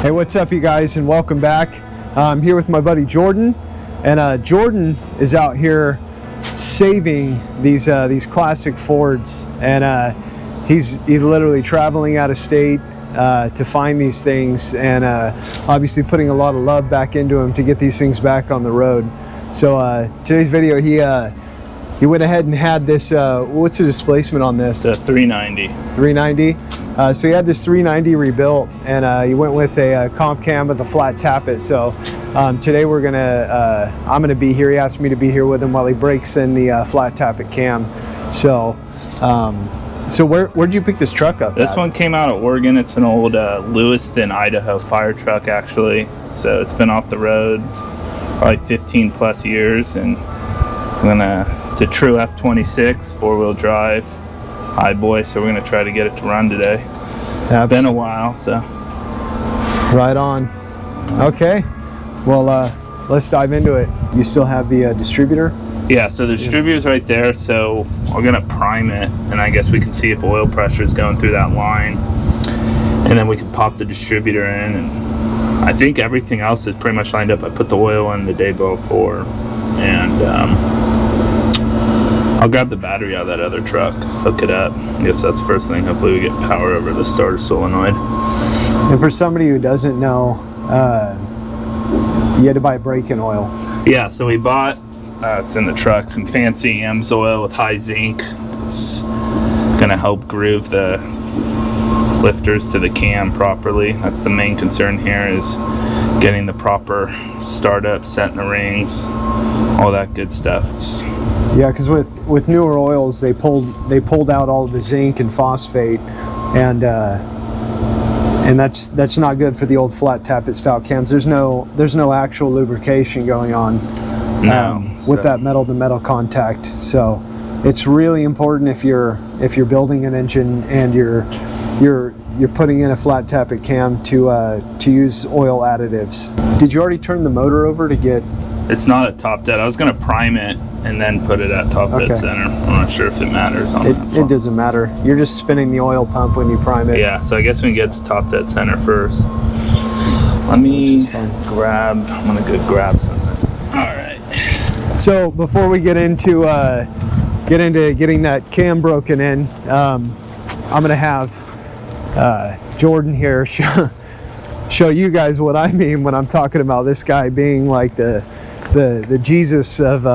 Hey, what's up, you guys, and welcome back. I'm here with my buddy Jordan, and Jordan is out here saving these classic Fords, and he's literally traveling out of state to find these things, and obviously putting a lot of love back into them to get these things back on the road. So today's video, he went ahead and had this, what's the displacement on this? The 390. 390. So he had this 390 rebuilt, and he went with a comp cam with a flat tappet. So today I'm gonna be here. He asked me to be here with him while he breaks in the flat tappet cam. So where'd you pick this truck up? This one came out of Oregon. It's an old Lewiston, Idaho fire truck, actually. So it's been off the road probably 15 plus years, and it's a true F26 four-wheel drive Highboy, so we're gonna try to get it to run today. It's been a while, so. Right on. Okay, well, let's dive into it. You still have the distributor? Yeah, so the distributor's right there, so we're gonna prime it, and I guess we can see if oil pressure is going through that line, and then we can pop the distributor in, and I think everything else is pretty much lined up. I put the oil in the day before, and I'll grab the battery out of that other truck, hook it up. I guess that's the first thing. Hopefully we get power over the starter solenoid. And for somebody who doesn't know, you had to buy break-in oil. Yeah, so we bought, it's in the truck, some fancy AMS oil with high zinc. It's gonna help groove the lifters to the cam properly. That's the main concern here, is getting the proper startup, setting the rings, all that good stuff. Yeah, because with newer oils, they pulled out all the zinc and phosphate, and that's not good for the old flat tappet style cams. There's no actual lubrication going on with that metal to metal contact. So it's really important if you're building an engine and you're putting in a flat tappet cam to use oil additives. Did you already turn the motor over to get? It's not at top dead. I was gonna prime it and then put it at top dead center. I'm not sure if it matters on that. It doesn't matter. You're just spinning the oil pump when you prime it. Yeah, so I guess we can get to top dead center first. Let me I'm gonna go grab something. All right. So before we get into getting that cam broken in, I'm gonna have Jordan here show you guys what I mean when I'm talking about this guy being like the Jesus of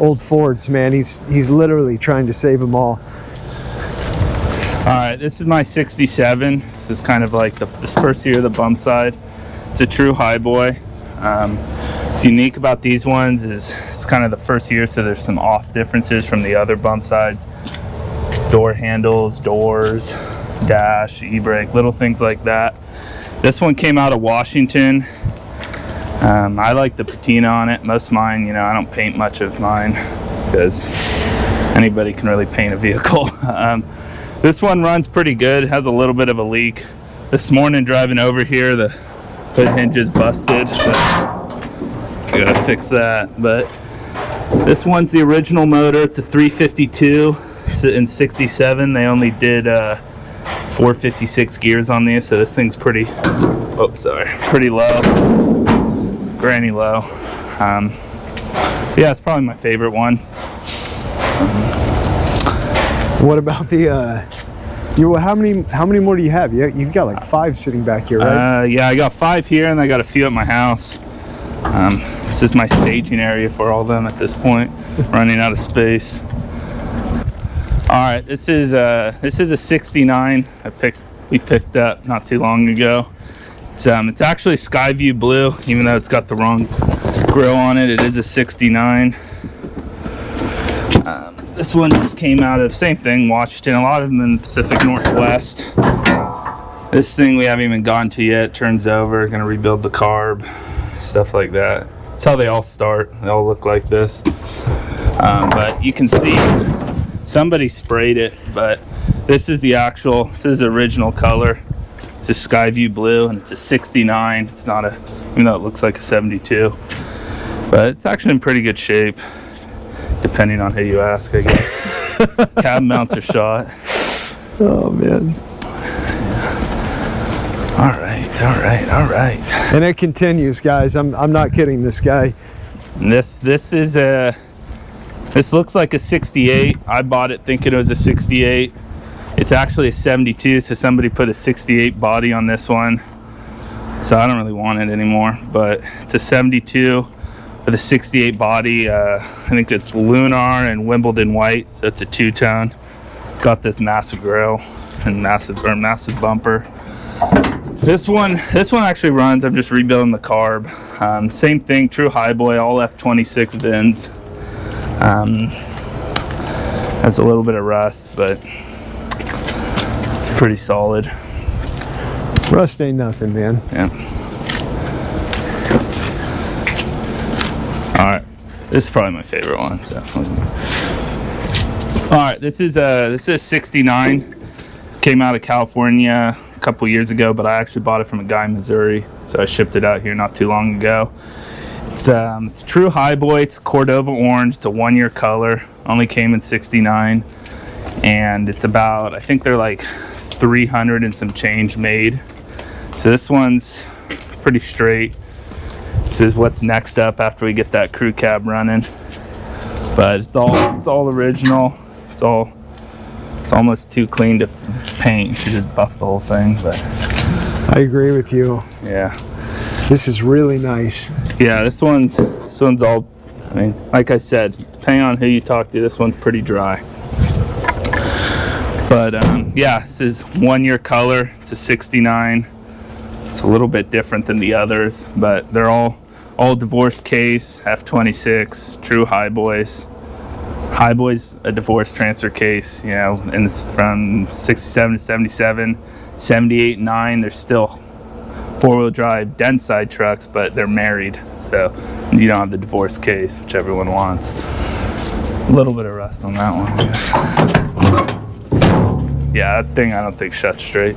old Fords, man. He's literally trying to save them all. All right, this is my 67. This is kind of like this first year of the bump side. It's a true Highboy. What's unique about these ones is it's kind of the first year, so there's some off differences from the other bump sides. Door handles, doors, dash, e-brake, little things like that. This one came out of Washington. I like the patina on it. Most of mine, I don't paint much of mine because anybody can really paint a vehicle. This one runs pretty good. It has a little bit of a leak. This morning driving over here, the hood hinge is busted. So I gotta fix that. But this one's the original motor. It's a 352 in 67. They only did 456 gears on these, so this thing's pretty low. Granny low. Yeah, it's probably my favorite one. What about the how many more do you have? You've got like 5 sitting back here, right? Yeah, I got 5 here, and I got a few at my house. This is my staging area for all of them at this point. Running out of space. All right, this is a 69 we picked up not too long ago. It's actually sky view blue, even though it's got the wrong grill on it. It is a 69. This one just came out of, same thing, Washington. A lot of them in the Pacific Northwest. This thing we haven't even gotten to yet. Turns over, gonna rebuild the carb, stuff like that. That's how they all start. They all look like this. But you can see somebody sprayed it, but this is the original color. It's a sky view blue, and it's a 69. It's not even though it looks like a 72, but it's actually in pretty good shape, depending on who you ask, I guess. Cab mounts are shot. Oh man. All right. right. And it continues, guys. I'm not kidding. This guy. And this looks like a 68. I bought it thinking it was a 68. It's actually a 72, so somebody put a 68 body on this one. So I don't really want it anymore, but it's a 72 with a 68 body. I think it's Lunar and Wimbledon white, so it's a two-tone. It's got this massive grille and massive bumper. This one actually runs. I'm just rebuilding the carb. Same thing, true highboy, all F26 bins. Has a little bit of rust, but it's pretty solid. Rust ain't nothing, man. Yeah. All right, this is probably my favorite one. So, all right, this is 69. Came out of California a couple years ago, but I actually bought it from a guy in Missouri, so I shipped it out here not too long ago. It's true highboy. It's Cordova orange. It's a 1-year color. Only came in 69, and it's about, I think they're like 300 and some change made. So this one's pretty straight. This is what's next up after we get that crew cab running. But it's all original. It's almost too clean to paint. You should just buff the whole thing. But I agree with you. Yeah. This is really nice. Yeah, this one's all, I mean, like I said, depending on who you talk to, this one's pretty dry. But yeah, this is 1-year color. It's a 69. It's a little bit different than the others, but they're all divorce case, F26, true highboys. Highboys, a divorce transfer case, you know, and it's from 67 to 77, 78 and 9. They're still 4-wheel drive Denside trucks, but they're married, so you don't have the divorce case, which everyone wants. A little bit of rust on that one. Yeah, that thing I don't think shuts straight.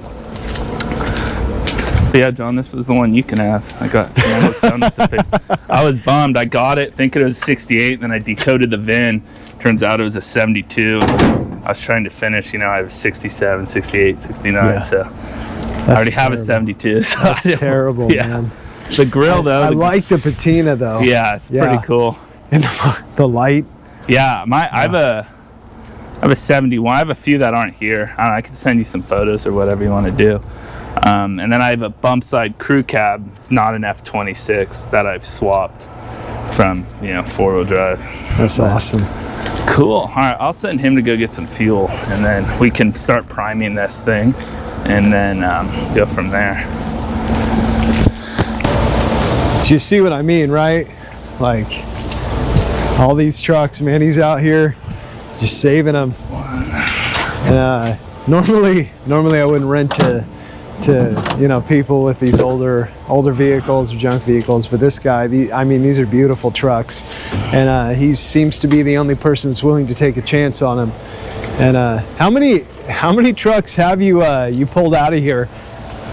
But yeah, John, this was the one you can have. I'm almost done with the pic. I was bummed. I got it thinking it was 68, and then I decoded the VIN. Turns out it was a 72. I was trying to finish, you know, I have a 67, 68, 69, yeah. So I already have a 72. So that's terrible, yeah. Man. The grill, though. I like the patina, though. Yeah, it's pretty cool. And the light. Yeah, I have a 71. I have a few that aren't here. I can send you some photos or whatever you want to do. And then I have a bump side crew cab. It's not an F26 that I've swapped from, you know, 4-wheel drive. That's awesome. Cool. All right, I'll send him to go get some fuel, and then we can start priming this thing, and then go from there. Do you see what I mean, right? Like all these trucks, man. He's out here just saving them. Normally I wouldn't rent to you know, people with these older vehicles or junk vehicles, but this guy, I mean, these are beautiful trucks, and he seems to be the only person that's willing to take a chance on them. And how many trucks have you pulled out of here?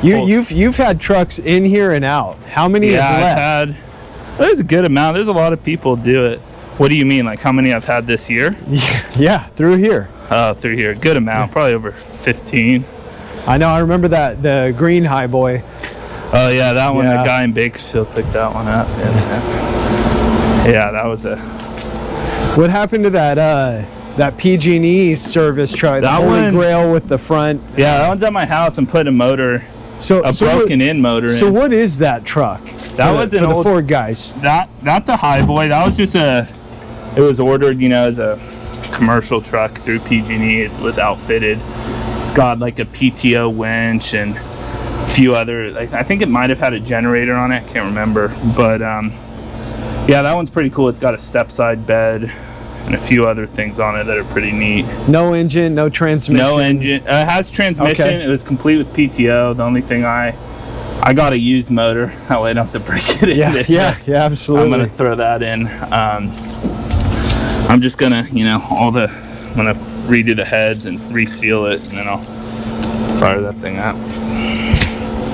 You've had trucks in here and out. How many have left? There's a good amount. There's a lot of people do it. What do you mean, like how many I've had this year? Yeah, through here. Oh, through here. Good amount, probably over 15. I know, I remember the green highboy. Oh yeah, that one, the guy in Bakersfield picked that one up. Yeah, that was a... What happened to that PG&E service truck? That the one, grail with the front. Yeah, that one's at my house. I'm putting a motor, broken-in motor in. So what is that truck? That was an old, the Ford guys. That's a highboy. That was just it was ordered, you know, as a commercial truck through PG&E. It was outfitted. It's got like a PTO winch and a few other, like, I think it might have had a generator on it. I can't remember, but yeah, that one's pretty cool. It's got a step side bed and a few other things on it that are pretty neat. No engine, no transmission. No engine. It has transmission. Okay. It was complete with PTO. The only thing I got a used motor. That way I don't have to break it in. Yeah, absolutely. I'm gonna throw that in. I'm just gonna, you know, I'm gonna redo the heads and reseal it, and then I'll fire that thing up.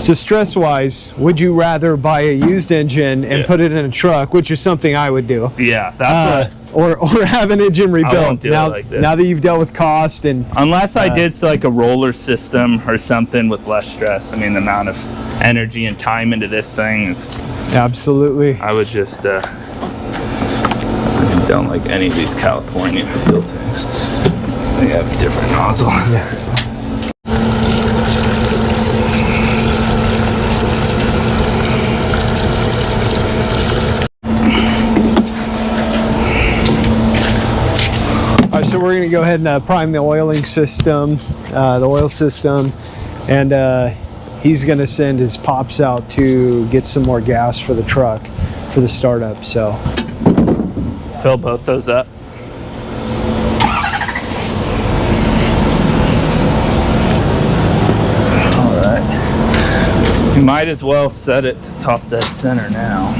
So stress-wise, would you rather buy a used engine and put it in a truck, which is something I would do? Yeah, that's or have an engine rebuilt. I won't do it like this. Now that you've dealt with cost and unless I did like a roller system or something with less stress. I mean, the amount of energy and time into this thing is. Absolutely. I would just I don't like any of these California fuel tanks. They have a different nozzle. Yeah. All right, so we're going to go ahead and prime the oiling system, the oil system, and he's going to send his pops out to get some more gas for the truck for the startup. So fill both those up. All right. You might as well set it to top dead center now.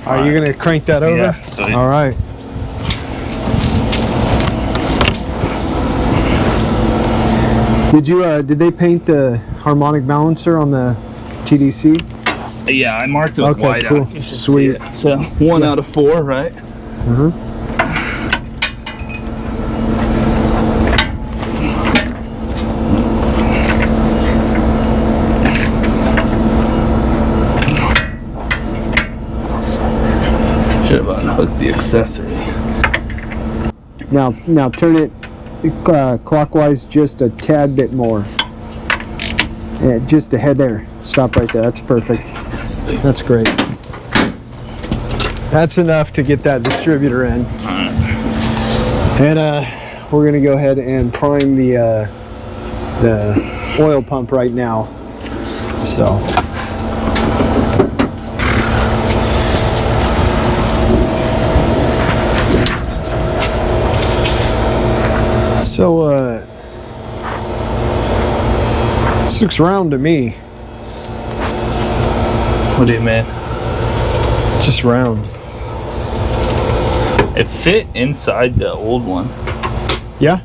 Are you going to crank that over? Yeah. Sweet. All right. Did they paint the harmonic balancer on the TDC? Yeah, I marked it with Okay, white cool. out. You should Sweet. see it. So 1 out of 4, right? Mm-hmm. Should have unhooked the accessory. Now turn it clockwise just a tad bit more. Yeah, just ahead there. Stop right there. That's perfect. Sweet. That's great. That's enough to get that distributor in. Alright. And we're gonna go ahead and prime the oil pump right now. So. This looks round to me. What do you mean? Just round. It fit inside the old one, Yeah?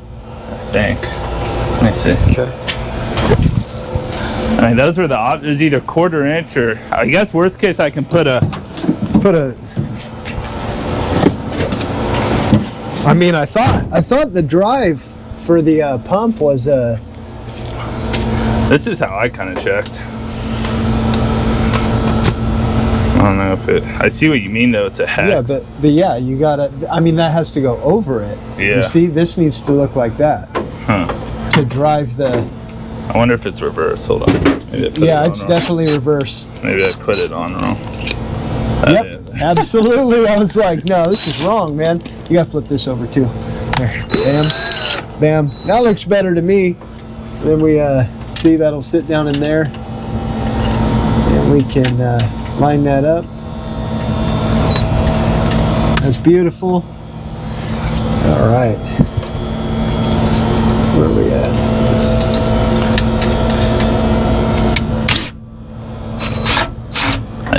I think. Let me see. Okay. I mean, those were the options, either 1/4 inch or, I guess worst case I can put a. I mean, I thought the drive for the pump was This is how I kind of checked. I don't know if it. I see what you mean though. It's a hex. yeah, but yeah, you gotta. I mean, that has to go over it. Yeah. You see, this needs to look like that Huh. to drive the. I wonder if it's reverse. Hold on. Maybe I put Yeah, it on it's wrong. definitely reverse. Maybe I put it on wrong. Yep, absolutely. I was like, no, this is wrong, man. You gotta flip this over too. There. Bam, bam. That looks better to me. Then we see that'll sit down in there, and we can line that up. That's beautiful. All right. Where are we at?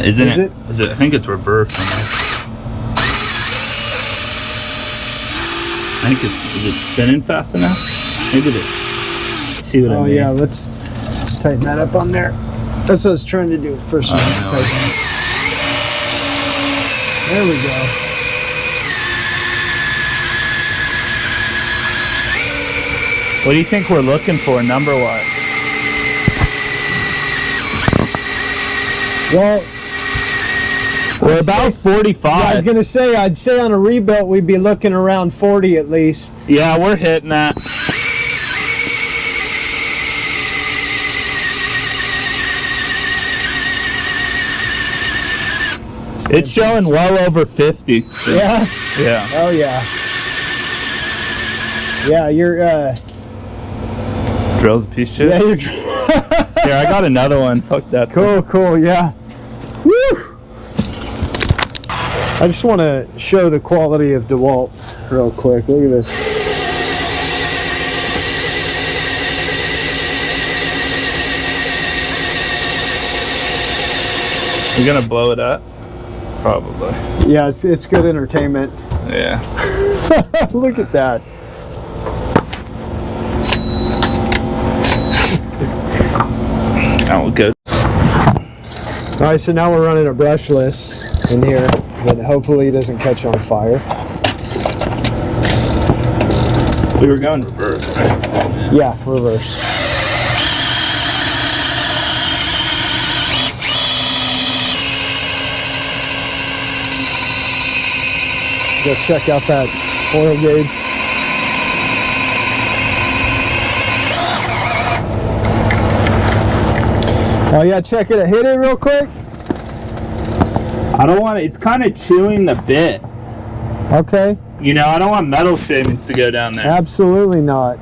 Isn't Is it? Is it? I think it's reverse. I think it's. Is it spinning fast enough? Maybe it is. See what I Oh mean? yeah, let's tighten that up on there. That's what I was trying to do first. I know. Tighten it. There we go. What do you think we're looking for number-wise? Well, We're about 45. yeah, I was gonna say, I'd say on a rebuilt we'd be looking around 40 at least. Yeah, we're hitting that. It's showing well over 50. Yeah. Yeah. Oh yeah. Yeah, you're. Drill's a piece of shit. Yeah, you're. Here, I got another one. Fuck that. Cool, cool, yeah. Woo! I just want to show the quality of DeWalt real quick. Look at this. You gonna blow it up? Probably. Yeah, it's good entertainment. Yeah. Look at that. That will go. All right, so now we're running a brushless in here, but hopefully it doesn't catch on fire. We were going reverse, right? Yeah, reverse. Go check out that oil gauge. Oh yeah, check it. Hit it real quick. I don't want it. It's kind of chewing the bit. Okay. You know, I don't want metal shavings to go down there. Absolutely not.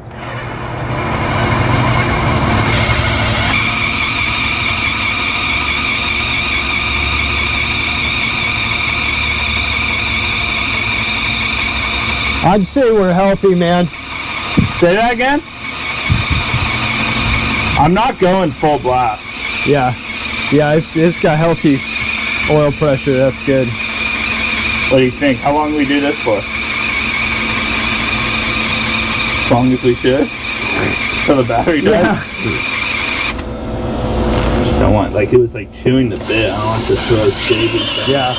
I'd say we're healthy, man. Say that again? I'm not going full blast. Yeah. Yeah, it's got healthy oil pressure. That's good. What do you think? How long do we do this for? As long as we should? Till the battery dies? Yeah. Just don't want, like, it was like chewing the bit. I don't want to throw shavings. Yeah.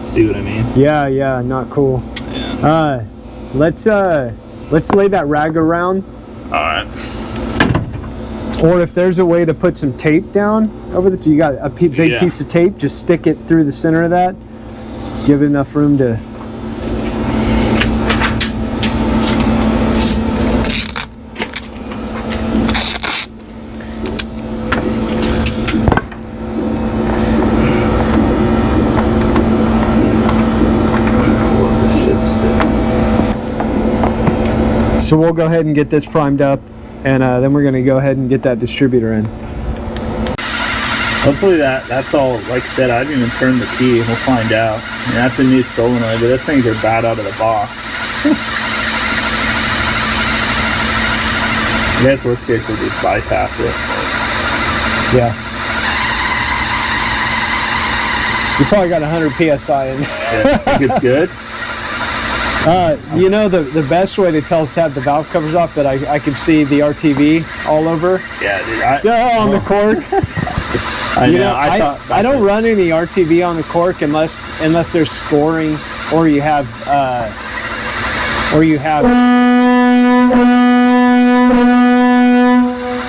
See what I mean? Yeah, yeah, not cool. Yeah. Let's lay that rag around. Alright. Or if there's a way to put some tape down over you got a big piece of tape, just stick it through the center of that. Give it enough room to. So we'll go ahead and get this primed up, and then we're going to go ahead and get that distributor in. Hopefully that's all. Like I said, I didn't even turn the key. We'll find out. I mean, that's a new solenoid, but those things are bad out of the box. I guess worst case we'll just bypass it. Yeah. You probably got 100 PSI in there. Yeah, think it's good? You know, the best way to tell us to have the valve covers off, but I could see the RTV all over. Yeah, dude. On the cork. I know. I don't run any RTV on the cork unless there's scoring or you have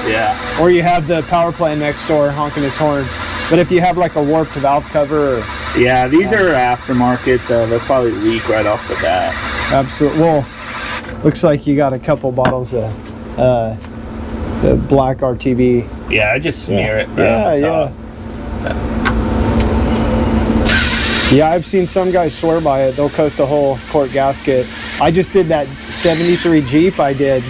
yeah. Or you have the power plant next door honking its horn. But if you have like a warped valve cover or yeah, these are aftermarket, so they'll probably leak right off the bat. Absolutely. Well, looks like you got a couple bottles of the black RTV. Yeah, I just smear it right on the top. Yeah, I've seen some guys swear by it. They'll coat the whole cork gasket. I just did that 73 Jeep I did.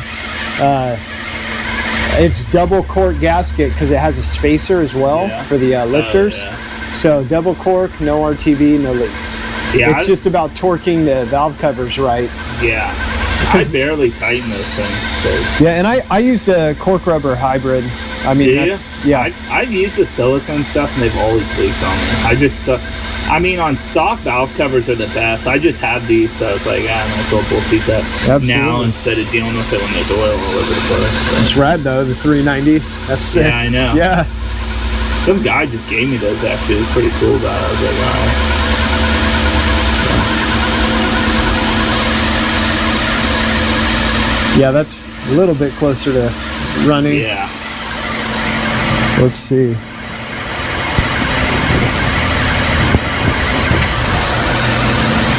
It's double cork gasket because it has a spacer as well for the lifters. So double cork, no RTV, no leaks. Yeah, it's just about torquing the valve covers right. Yeah, I barely tighten those things. Yeah, and I used a cork rubber hybrid. I mean, I've used the silicone stuff and they've always leaked on me. I mean, on stock valve covers are the best. I just have these, so it's like, I might as well pull these up now instead of dealing with it when there's oil all over the place. It's rad though, the 390. That's sick. Yeah, I know. Yeah. Some guy just gave me those actually. It was pretty cool about it. I was like, wow. Yeah, that's a little bit closer to running. Yeah. So let's see.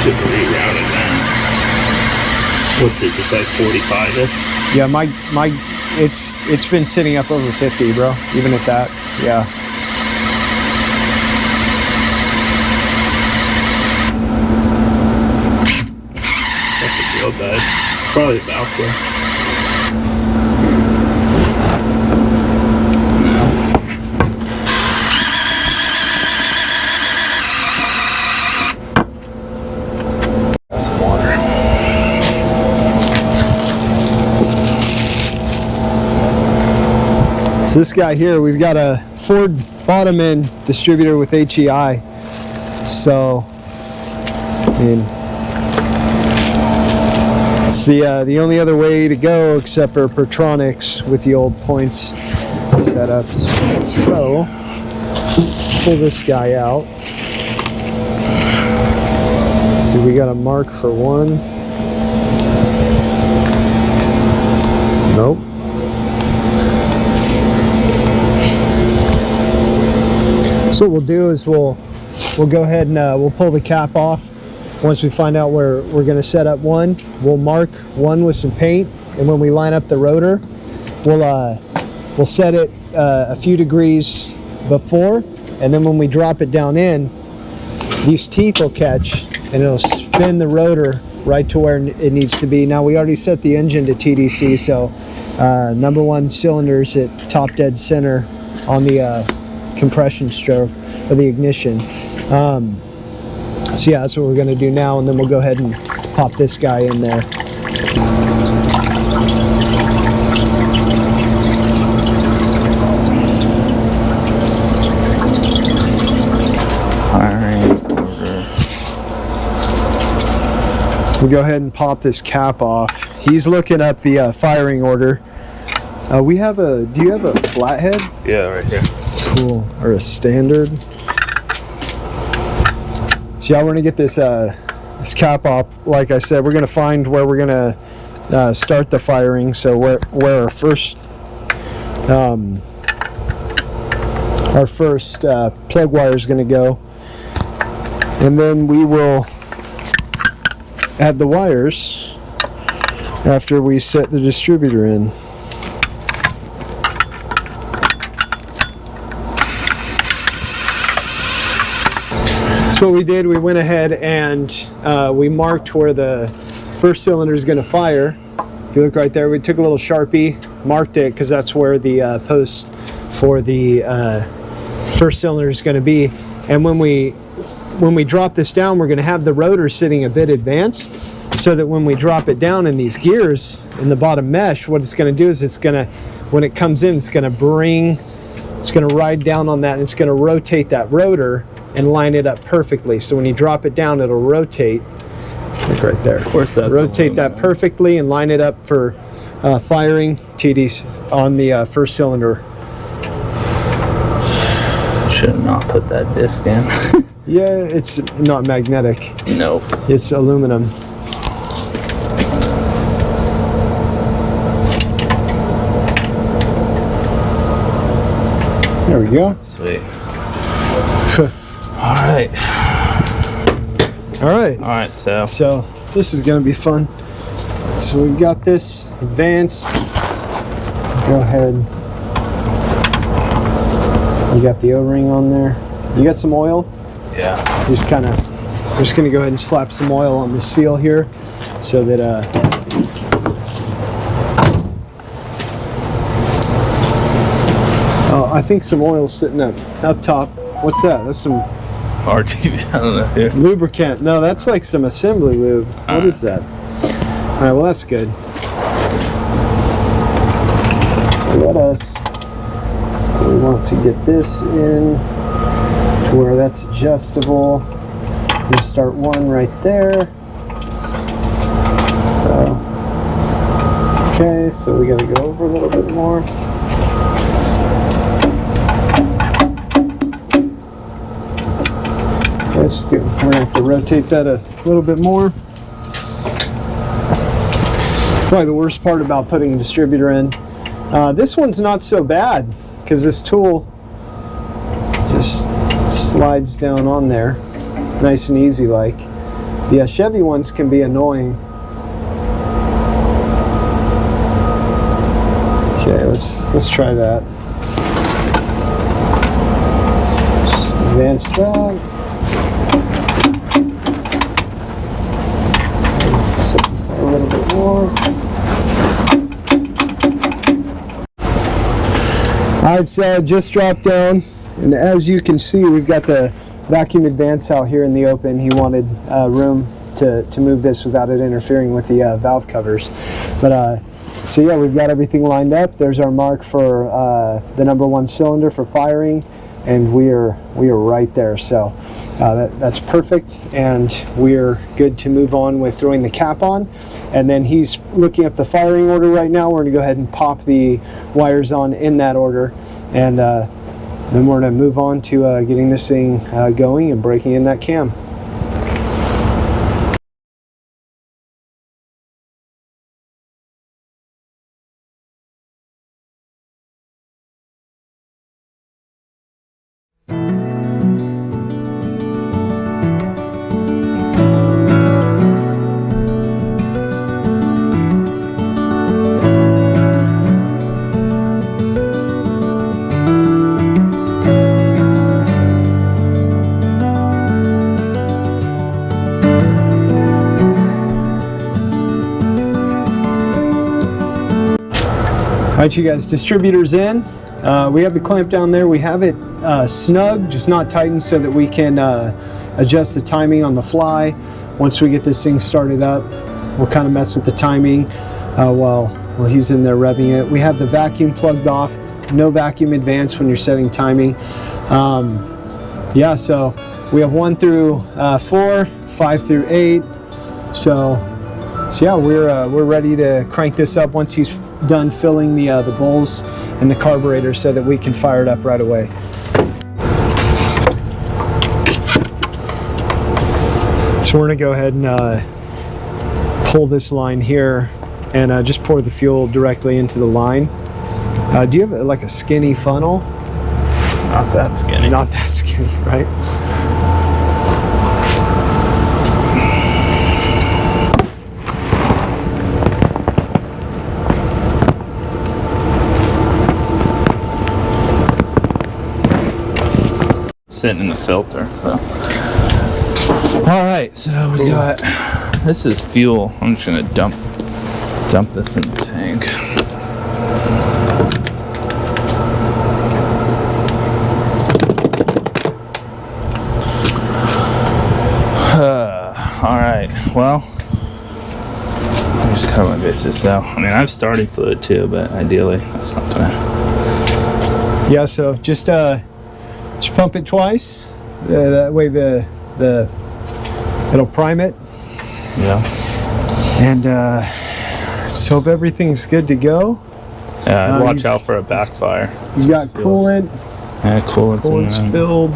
Should reroute it now. What's it, just like 45-ish? Yeah, it's been sitting up over 50, bro. Even at that, yeah. That's a real bad. Probably about to. Some water. So this guy here, we've got a Ford bottom end distributor with HEI. So, I mean, it's the only other way to go except for Pertronics with the old points setups. So, pull this guy out. See, we got a mark for one. Nope. So what we'll do is we'll go ahead and we'll pull the cap off. Once we find out where we're going to set up one, we'll mark one with some paint, and when we line up the rotor, we'll set it a few degrees before, and then when we drop it down in, these teeth will catch and it'll spin the rotor right to where it needs to be. Now we already set the engine to TDC, so number one cylinder's at top dead center on the compression stroke or the ignition. So yeah, that's what we're going to do now, and then we'll go ahead and pop this guy in there. We'll go ahead and pop this cap off. He's looking up the firing order. Do you have a flathead? Yeah, right here. Cool, or a standard. So yeah, we're gonna get this cap off. Like I said, we're gonna find where we're gonna start the firing. So where our first plug wire is gonna go, and then we will add the wires after we set the distributor in. So what we did, we went ahead and we marked where the first cylinder is going to fire. If you look right there, we took a little Sharpie, marked it because that's where the post for the first cylinder is going to be. And when we drop this down, we're going to have the rotor sitting a bit advanced, so that when we drop it down in these gears in the bottom mesh, what it's going to do is it's going to, when it comes in, it's going to ride down on that, and it's going to rotate that rotor and line it up perfectly. So when you drop it down, it'll rotate. Look right there. Of course, that's rotate that perfectly and line it up for firing TDs on the first cylinder. Should not put that disc in. Yeah, it's not magnetic. Nope. It's aluminum. There we go. Sweet. All right. All right. All right, So this is going to be fun. So we've got this advanced. Go ahead. You got the O-ring on there. You got some oil? Yeah. We're just going to go ahead and slap some oil on the seal here, so that oh, I think some oil's sitting up top. What's that? That's some RTV, I don't know. Here. Lubricant. No, that's like some assembly lube. What is that? All right, well, that's good. So we want to get this in to where that's adjustable. We'll start one right there. So, okay, so we got to go over a little bit more. That's good. We're going to have to rotate that a little bit more. Probably the worst part about putting a distributor in. This one's not so bad because this tool just slides down on there, nice and easy like. The Chevy ones can be annoying. Okay, let's try that. Just advance that. A little bit more. Alright, so just dropped down, and as you can see, we've got the vacuum advance out here in the open. He wanted room to move this without it interfering with the valve covers. But so yeah, we've got everything lined up. There's our mark for the number one cylinder for firing, and we are right there. So that's perfect, and we're good to move on with throwing the cap on. And then he's looking up the firing order right now. We're going to go ahead and pop the wires on in that order, and then we're going to move on to getting this thing going and breaking in that cam. right, you guys, distributor's in. We have the clamp down there. We have it snug, just not tightened, so that we can adjust the timing on the fly. Once we get this thing started up, we'll kind of mess with the timing while he's in there revving it. We have the vacuum plugged off. No vacuum advance when you're setting timing. Yeah, so we have 1 through 4, 5 through 8. So yeah, we're ready to crank this up once he's done filling the bowls and the carburetor, so that we can fire it up right away. So we're gonna go ahead and pull this line here and just pour the fuel directly into the line. Do you have like a skinny funnel? Not that skinny. Not that skinny, right? Sitting in the filter. So. All right, so we got, this is fuel. I'm just gonna dump this in the tank. All right, well, I'm just covering my bases. So, I mean, I have starting fluid too, but ideally, that's not gonna. Yeah, so just pump it twice. That way it'll prime it. Yeah. And just hope everything's good to go. Yeah, I'd watch out for a backfire. You got coolant. Yeah, coolant's in there. Filled.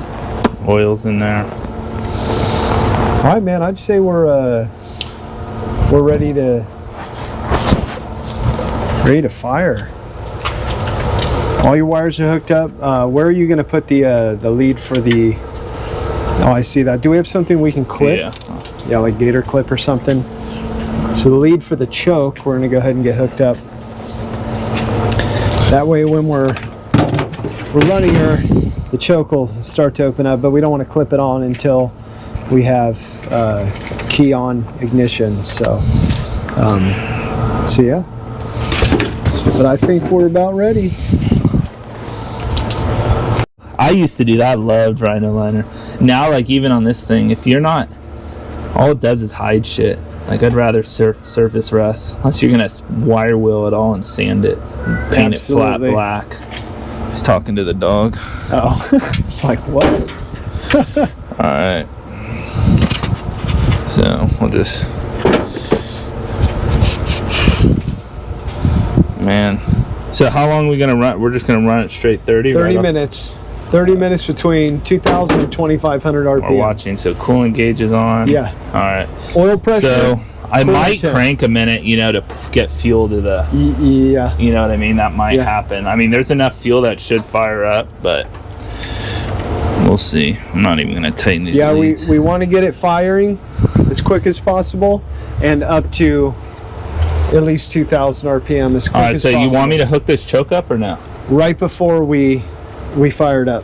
Oil's in there. All right, man. I'd say we're ready to fire. All your wires are hooked up. Where are you going to put the lead for the? Oh, I see that. Do we have something we can clip? Yeah, like gator clip or something. So the lead for the choke, we're going to go ahead and get hooked up. That way, when we're running her, the choke will start to open up, but we don't want to clip it on until we have key on ignition. So yeah. But I think we're about ready. I used to do that. I loved Rhino Liner. Now, like, even on this thing, if you're not, all it does is hide shit. Like, I'd rather surface rust, unless you're gonna wire wheel it all and sand it and paint it flat black. He's talking to the dog. Oh, it's like, what? All right. So we'll just, man. So how long are we gonna run? We're just gonna run it straight 30. 30 minutes. 30 minutes between 2,000 and 2,500 RPM. We're watching. So coolant gauge is on. Yeah. All right. Oil pressure. So I might crank a minute, you know, to get fuel to the. Yeah. You know what I mean? That might happen. I mean, there's enough fuel that should fire up, but we'll see. I'm not even gonna tighten these. Yeah, leads. we want to get it firing as quick as possible and up to at least 2,000 RPM as quick as possible. All right, so you want me to hook this choke up or no? Right before we fire it up.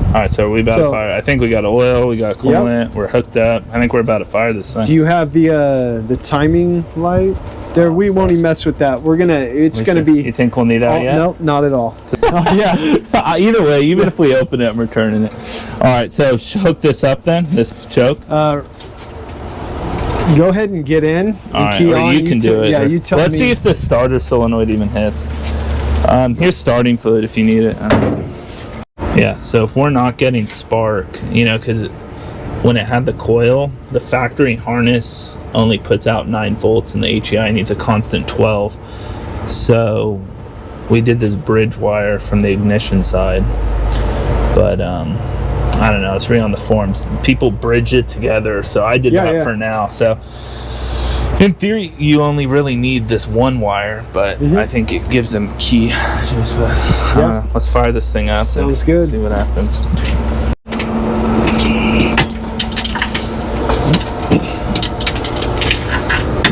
All right, so are we about to fire? I think we got oil, we got coolant, we're hooked up. I think we're about to fire this thing. Do you have the timing light? There, we won't even mess with that. It's gonna be. You think we'll need that yet? Nope, not at all. Yeah. Either way, even if we open it, I'm returning it. All right, so hook this up then, this choke. Go ahead and get in. All right, or you can do it. Yeah, you tell me. Let's see if the starter solenoid even hits. Here's starting fluid if you need it. Yeah, so if we're not getting spark, you know, because when it had the coil, the factory harness only puts out 9 volts and the HEI needs a constant 12. So we did this bridge wire from the ignition side, but I don't know, it's really on the forums. People bridge it together, so I did that for now. So in theory, you only really need this one wire, but I think it gives them key juice. But I don't know. Let's fire this thing up. Sounds good. See what happens.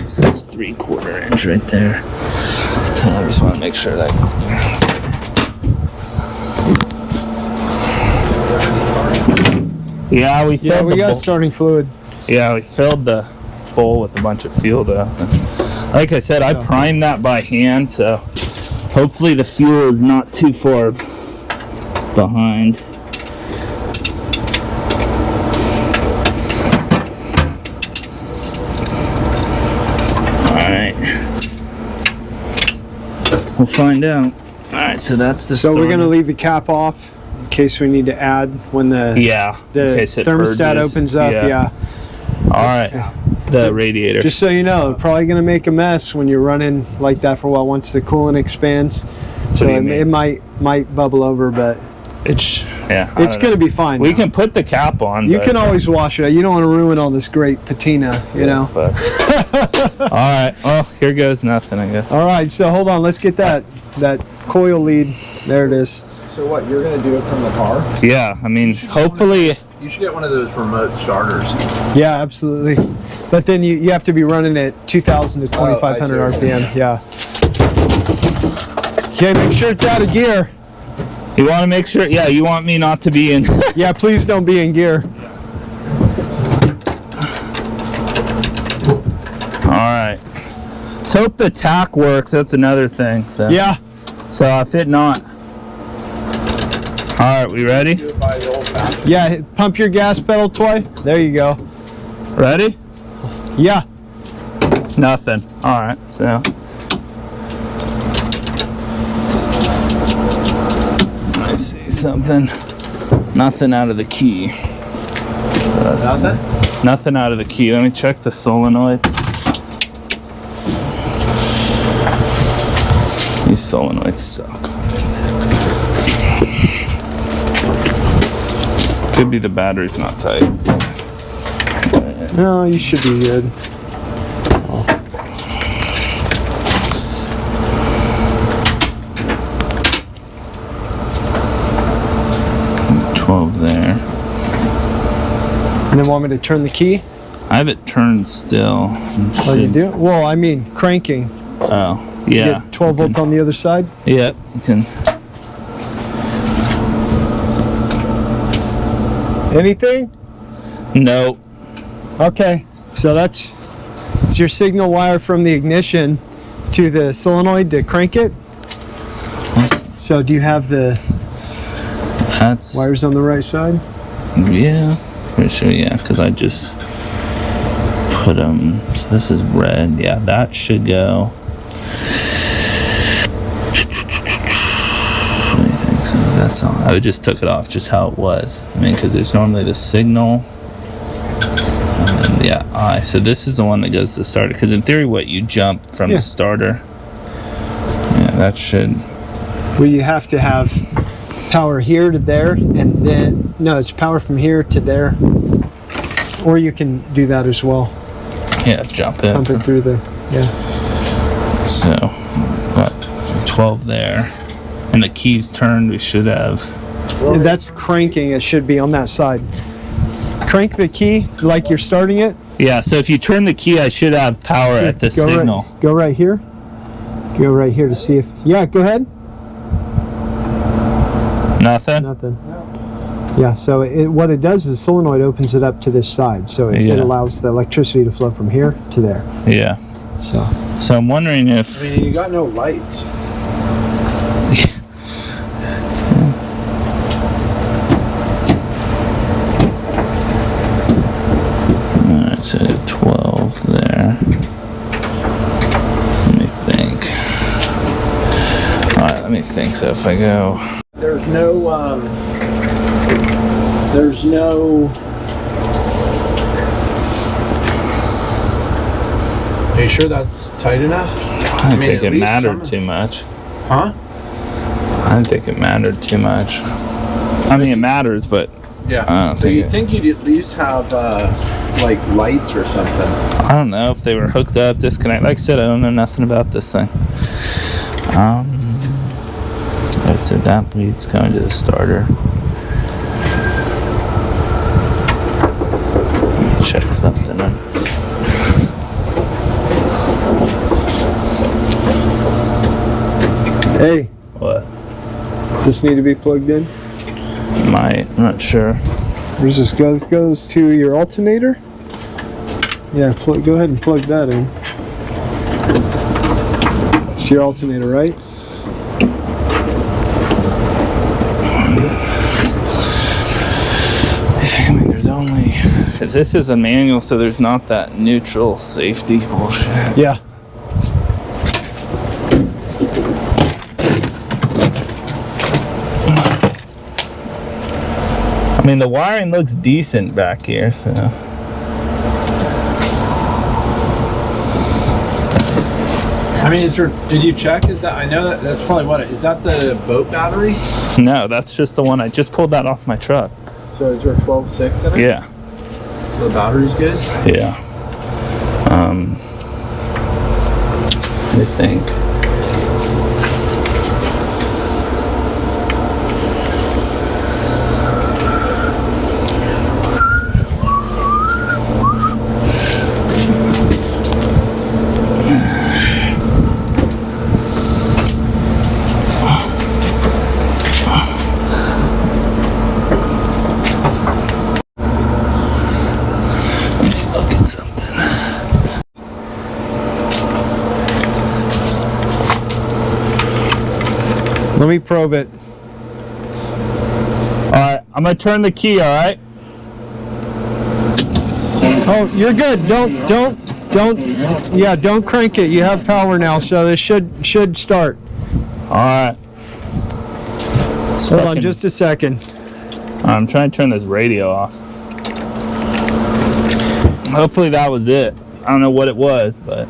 So it's 3/4 inch right there. I just want to make sure that. Yeah, we got starting fluid. Yeah, we filled the bowl with a bunch of fuel though. Like I said, I primed that by hand, so Hopefully the fuel is not too far behind. Alright. We'll find out. Alright, so that's the So starter. we're going to leave the cap off in case we need to add when the in case it thermostat purges. opens up. Yeah. Alright. The radiator. Just so you know, probably going to make a mess when you're running like that for a while once the coolant expands. So it might bubble over, but it's going to be fine. We can put the cap on. You can always wash it. You don't want to ruin all this great patina, you know. All right. Well, here goes nothing, I guess. All right. So hold on. Let's get that coil lead. There it is. So what, you're going to do it from the car? Yeah. I mean, hopefully. You should get one of those remote starters. Yeah, absolutely. But then you have to be running at 2,000 to 2,500 RPM. Yeah. Okay, make sure it's out of gear. You want to make sure? Yeah, you want me not to be in. Yeah, please don't be in gear. All right. Let's hope the tack works. That's another thing. So. Yeah. So if it not. All right, we ready? Do it by the old fashioned. Yeah, pump your gas pedal, Toy. There you go. Ready? Yeah. Nothing. All right. So. I see something. Nothing out of the key. So Nothing? Nothing out of the key. Let me check the solenoid. These solenoids suck. Could be the battery's not tight. No, you should be good. 12 there. And then want me to turn the key? I have it turned still. Oh, you do? Well, I mean, cranking. Oh, You yeah. get 12 volts on the other side? Yep, you can. Anything? Nope. Okay. So it's your signal wire from the ignition to the solenoid to crank it. So do you have the That's wires on the right side? Yeah, pretty sure. Yeah, because I just put them. So this is red. Yeah, that should go. What do you think? So that's on. I just took it off, just how it was. I mean, because there's normally the signal. And then, yeah, I. So this is the one that goes to the starter. Because in theory, what you jump from the starter. Yeah, that should. Well, you have to have power here to there, and then no, it's power from here to there, or you can do that as well. Yeah, jump it. Pump it through the So, what? 12 there, and the keys turned. We should have. And that's cranking. It should be on that side. Crank the key like you're starting it. Yeah. So if you turn the key, I should have power at the signal. Go right here. Go right here to see if. Yeah, go ahead. Nothing. Nothing. Yeah, so what it does is the solenoid opens it up to this side, so it allows the electricity to flow from here to there. Yeah. So I'm wondering if. I mean, you got no lights. Alright, so 12 there. Let me think. Alright, let me think. So if I go. There's no, Are you sure that's tight enough? I didn't think it mattered too much. Huh? I didn't think it mattered too much. I mean, it matters, but Yeah. I don't So think you'd it- think you'd at least have, like lights or something. I don't know if they were hooked up, disconnect. Like I said, I don't know nothing about this thing. Alright, so that lead's going to the starter. Let me check something. Hey, What? does this need to be plugged in? I'm not sure. Where's this go? This goes to your alternator. Yeah, go ahead and plug that in. It's your alternator, right? I mean, there's only, this is a manual, so there's not that neutral safety bullshit. Yeah. I mean, the wiring looks decent back here, so. I mean, did you check? Is that, I know that's probably what is that the boat battery? No, that's just the one. I just pulled that off my truck. So is there a 12.6 in it? Yeah. The battery's good? Yeah. I think. Look at something. Let me probe it. All right, I'm gonna turn the key. All right. Oh, you're good. Don't crank it. You have power now, so this should start. All right. Hold on just a second. I'm trying to turn this radio off. Hopefully that was it. I don't know what it was, but.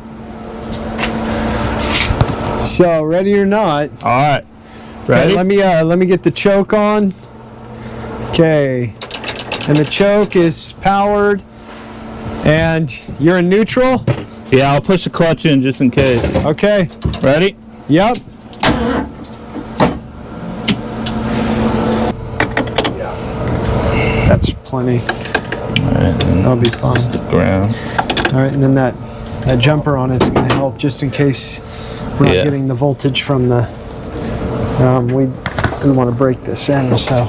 So ready or not? All right. Ready? Okay, let me get the choke on. Okay, and the choke is powered, and you're in neutral. Yeah, I'll push the clutch in just in case. Okay. Ready? Yep. That's plenty. All right. That'll be fine. Just the ground. All right, and then that jumper on it's going to help just in case we're not getting the voltage from the. We didn't want to break this in, so. All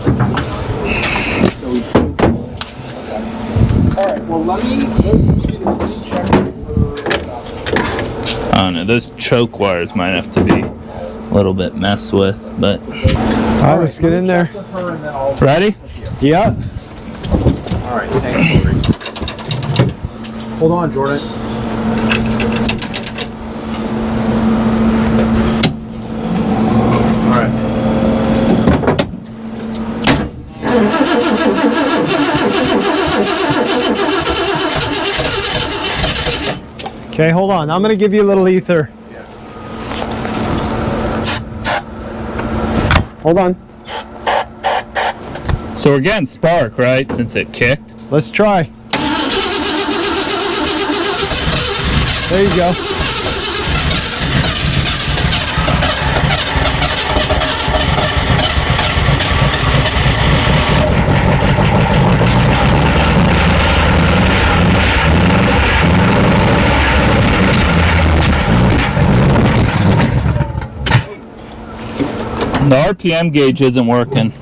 right. Well, let me check. I don't know. Those choke wires might have to be a little bit messed with, but. All right, let's get in there. Ready? Yeah. All right. Thanks, Corey. Hold on, Jordan. All right. Okay, hold on. I'm going to give you a little ether. Hold on. So we're getting spark, right? Since it kicked. Let's try. There you go. The RPM gauge isn't working.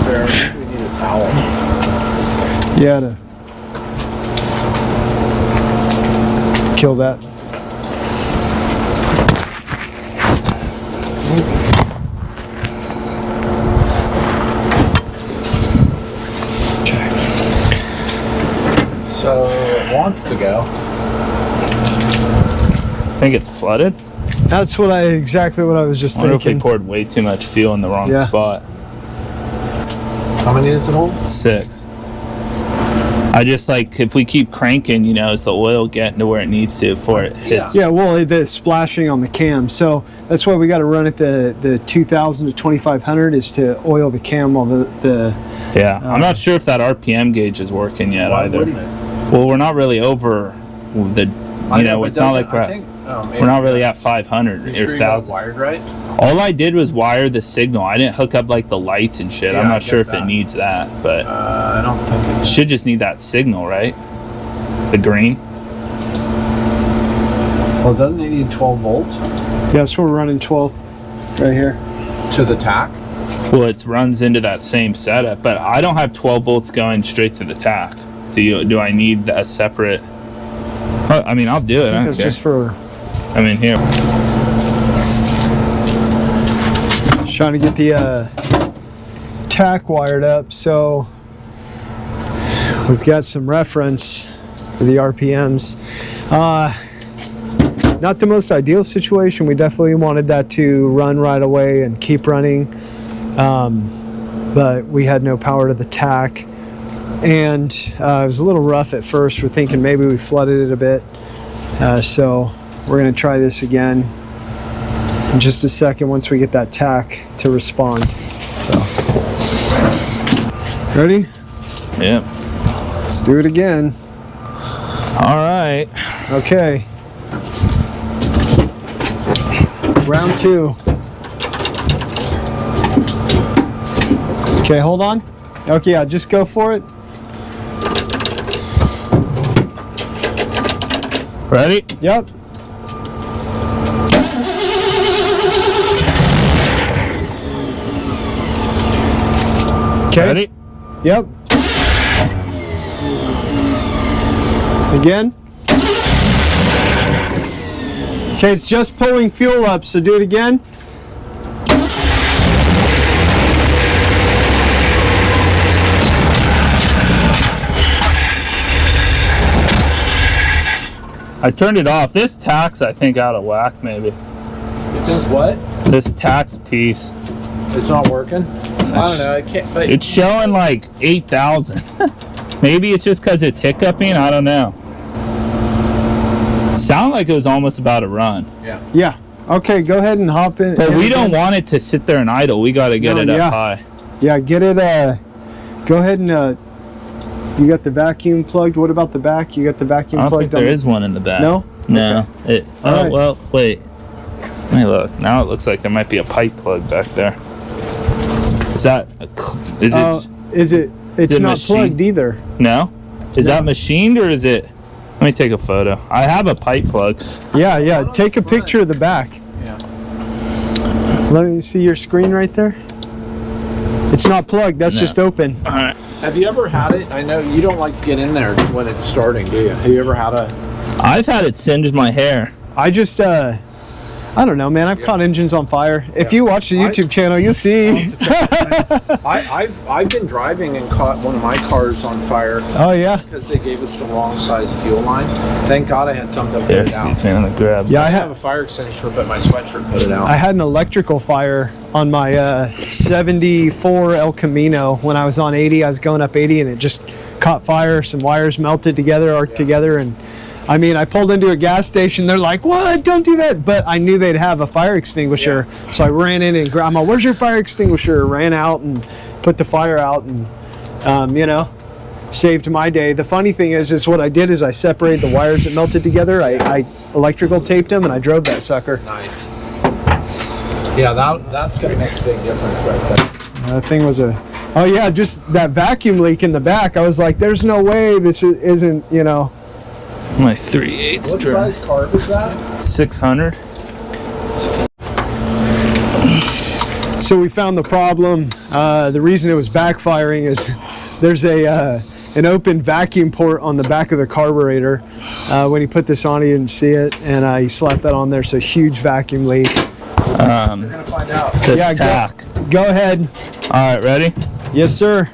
There, we need a towel. Yeah, to kill that. Okay. So it wants to go. I think it's flooded. That's exactly what I was just I wonder if they thinking. poured way too much fuel in the wrong spot. How many does it hold? 6. I just like, if we keep cranking, you know, is the oil getting to where it needs to before it hits? Yeah, well, the splashing on the cam. So that's why we got to run it the 2,000 to 2,500 is to oil the cam while the Yeah, I'm not sure if that RPM gauge is working yet either. Wouldn't it? Well, we're not really over the, you know, it's not like we're not really at 500 or 1,000. Wired right? All I did was wire the signal. I didn't hook up like the lights and shit. Yeah, I'm I not sure get if it that. needs that, but I don't think it. should just need that signal, right? The green. Well, doesn't it need 12 volts Yeah, so we're running 12 right here. to the tack? Well, it runs into that same setup, but I don't have 12 volts going straight to the tack. Do I need a separate? I mean, I'll do it. I don't care. Just for. I mean, here. Trying to get the tack wired up, so we've got some reference for the RPMs. Not the most ideal situation. We definitely wanted that to run right away and keep running, but we had no power to the tack, and it was a little rough at first. We're thinking maybe we flooded it a bit, so we're going to try this again in just a second once we get that tack to respond. So, ready? Yep. Let's do it again. All right. Okay. Round 2. Okay, hold on. Okay, yeah, just go for it. Ready? Yep. Okay. Ready? Yep. Again. Okay, it's just pulling fuel up, so do it again. I turned it off. This tack's, I think, out of whack, maybe. You think what? This tack's piece. It's not working? I don't know. I can't. It's showing like 8,000. Maybe it's just because it's hiccuping. I don't know. Sounded like it was almost about to run. Yeah. Yeah. Okay, go ahead and hop in. But we don't want it to sit there and idle. We got to get it up high. Yeah, get it. Go ahead and. You got the vacuum plugged. What about the back? You got the vacuum I don't plugged? think there is one in the back. No? No. Okay. Right. Well, wait. Let me look. Now it looks like there might be a pipe plug back there. Is that? Is it? It's it not machine? plugged either. No. Is that machined or is it? Let me take a photo. I have a pipe plug. Yeah, yeah. Take a picture of the back. Yeah. Let me see your screen right there. It's not plugged. That's just open. All right. Have you ever had it? I know you don't like to get in there when it's starting, do you? Have you ever had a... I've had it singe my hair. I just, I don't know, man. I've caught engines on fire. If you watch the YouTube channel, you'll see. I've been driving and caught one of my cars on fire Oh, yeah? because they gave us the wrong size fuel line. Thank God I had something to put There, it out. excuse me, on the grab. Yeah, I have a fire extinguisher, but my sweatshirt put it out. I had an electrical fire on my 74 El Camino when I was on 80. I was going up 80 and it just caught fire. Some wires melted together, arced together, and I mean, I pulled into a gas station. They're like, "What? Don't do that!" But I knew they'd have a fire extinguisher, so I ran in and grabbed. "Where's your fire extinguisher?" Ran out and put the fire out, and you know, saved my day. The funny thing is what I did is I separated the wires that melted together. I electrical taped them and I drove that sucker. Nice. Yeah, that's gonna make a big difference right there. That thing was oh yeah, just that vacuum leak in the back. I was like, "There's no way this isn't, you know." My 3/8 What drum. size carb is that? 600. So we found the problem. The reason it was backfiring is there's an open vacuum port on the back of the carburetor. When he put this on, he didn't see it, and he slapped that on there. So huge vacuum leak. We're gonna find out. This Yeah, tack. Go ahead. All right, ready? Yes, sir.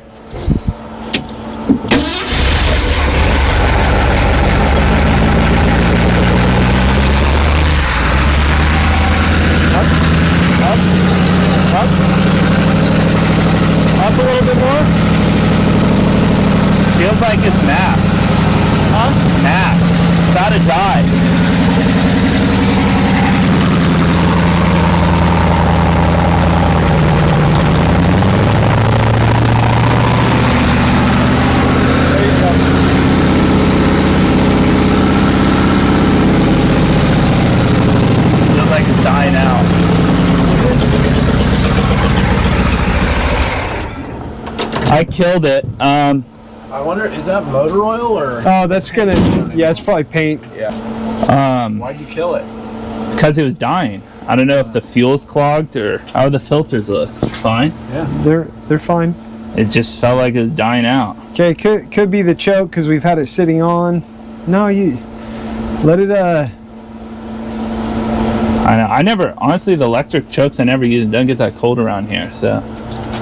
Up a little bit more. Feels like it's max. Huh? Max. It's about to die. Feels like it's dying out. I killed it. I wonder, is that motor oil or? Oh, that's gonna. Yeah, it's probably paint. Yeah. Why'd you kill it? Because it was dying. I don't know if the fuel's clogged or how the filters look. Fine. Yeah. They're fine. It just felt like it was dying out. Okay, could be the choke because we've had it sitting on. No, you let it. I know. I never, honestly, the electric chokes I never use. It doesn't get that cold around here. So,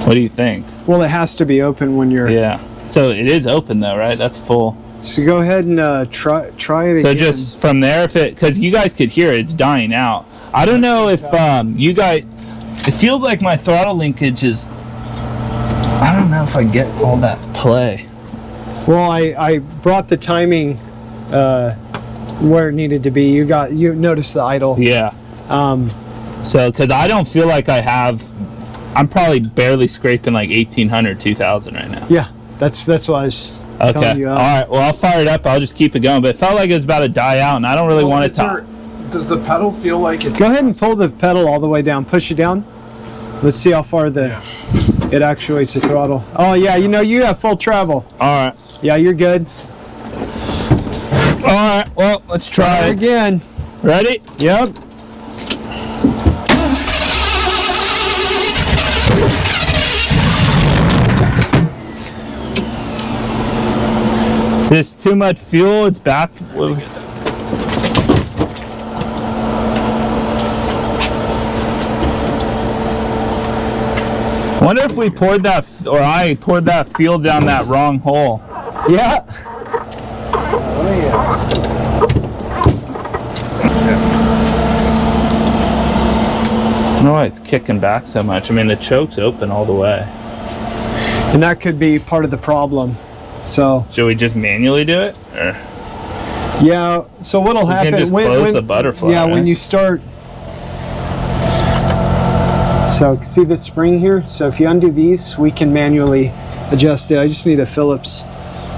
what do you think? Well, it has to be open when you're. Yeah. So it is open though, right? That's full. So go ahead and try it again. So just from there, if it, because you guys could hear it, it's dying out. I don't know if you guys. It feels like my throttle linkage is. I don't know if I get all that play. Well, I brought the timing where it needed to be. You noticed the idle. Yeah. So, because I don't feel like I have. I'm probably barely scraping like 1800, 2000 right now. Yeah, that's what I was telling Okay. you. All right. Well, I'll fire it up. I'll just keep it going. But it felt like it was about to die out, and I don't really want it to. Does the pedal feel like it's... Go ahead and pull the pedal all the way down. Push it down. Let's see how far it actuates the throttle. Oh yeah, you have full travel. All right. Yeah, you're good. All right. Well, let's try it again. Ready? Yep. There's too much fuel. It's back. Wonder if we poured that, or I poured that fuel down that wrong hole. Yeah. I don't know why it's kicking back so much. I mean, the choke's open all the way. And that could be part of the problem. So. Should we just manually do it? Or? Yeah. So what'll happen? You can just close the butterfly. Yeah. Right? When you start. So see the spring here? So if you undo these, we can manually adjust it. I just need a Phillips.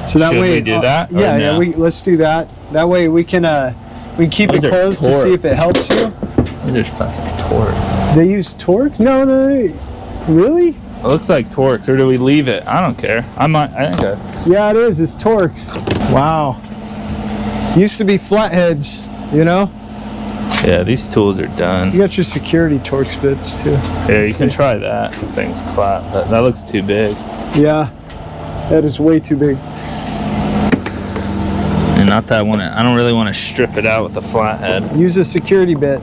So that Should way. we do that? Yeah. No? Yeah. Let's do that. That way we can keep it closed to see if it helps you. Those are fucking Torx. They use Torx? No. Really? It looks like Torx, or do we leave it? I don't care. I think Yeah, it is. It's Torx. Wow. Used to be flatheads, Yeah, these tools are done. You got your security Torx bits too. Yeah, you can try that. Things clap. That looks too big. Yeah, that is way too big. And not that I don't really want to strip it out with a flathead. Use a security bit.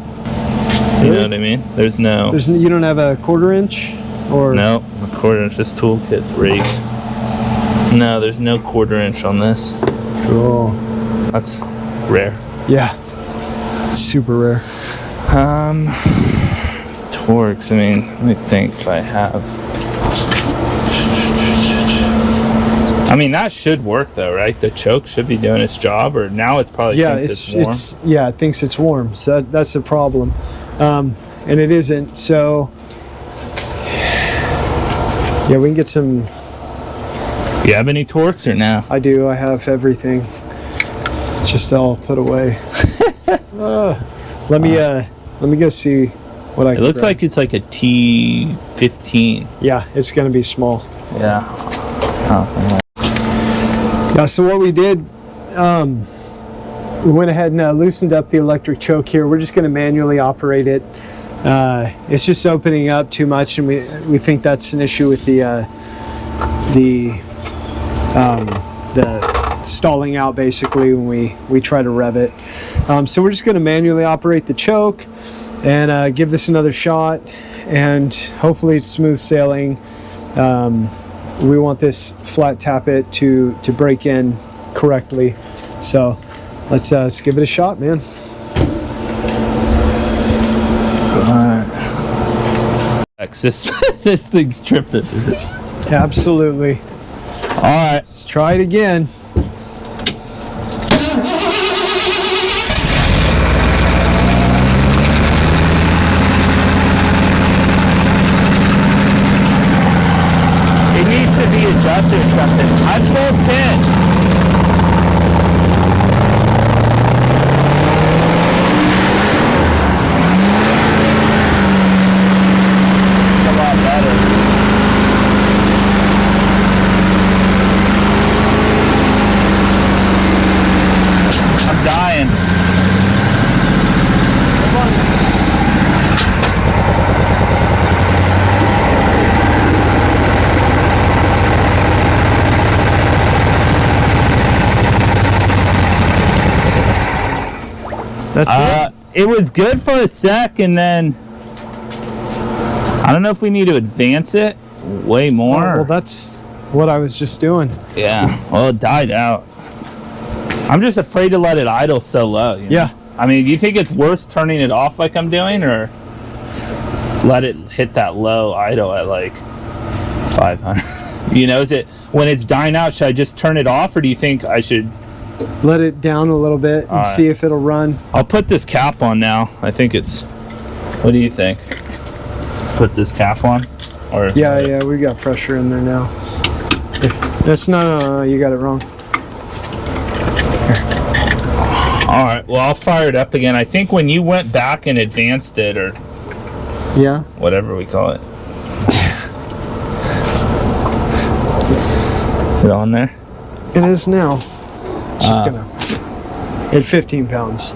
You know what I mean? You don't have a 1/4 inch? Or no, a 1/4 inch. This toolkit's rigged. No, there's no 1/4 inch on this. Cool. That's rare. Yeah. Super rare. Torx. I mean, let me think if I have. I mean, that should work though, right? The choke should be doing its job, or now it's probably thinks it's warm. Yeah, it thinks it's warm. So that's the problem, and it isn't. So yeah, we can get some. You have any Torx or no? I do. I have everything. It's just all put away. Let me go see what I can. It looks grab. like it's like a T15. Yeah, it's gonna be small. Yeah. Oh, Yeah. So what we did, we went ahead and loosened up the electric choke here. We're just gonna manually operate it. It's just opening up too much, and we think that's an issue with the stalling out basically when we try to rev it. So we're just going to manually operate the choke and give this another shot, and hopefully it's smooth sailing. We want this flat tappet to break in correctly. So let's give it a shot, man. This thing's tripping. Absolutely. All right. Let's try it again. It needs to be adjusted or something. I'm full pin. That's it. it was good for a sec, and then I don't know if we need to advance it way more. Oh, well, that's what I was just doing. Yeah, well, it died out. I'm just afraid to let it idle so low. You know? Yeah. I mean, do you think it's worse turning it off like I'm doing, or let it hit that low idle at like 500? You know, is it when it's dying out, should I just turn it off, or do you think I should let it down a little bit and see if it'll run? I'll put this cap on now. I think it's, what do you think? Let's put this cap on? Or Yeah, we got pressure in there now. That's no, you got it wrong. All right, well, I'll fire it up again. I think when you went back and advanced it, or whatever we call it. Is it on there? It is now. It's just gonna at 15 pounds.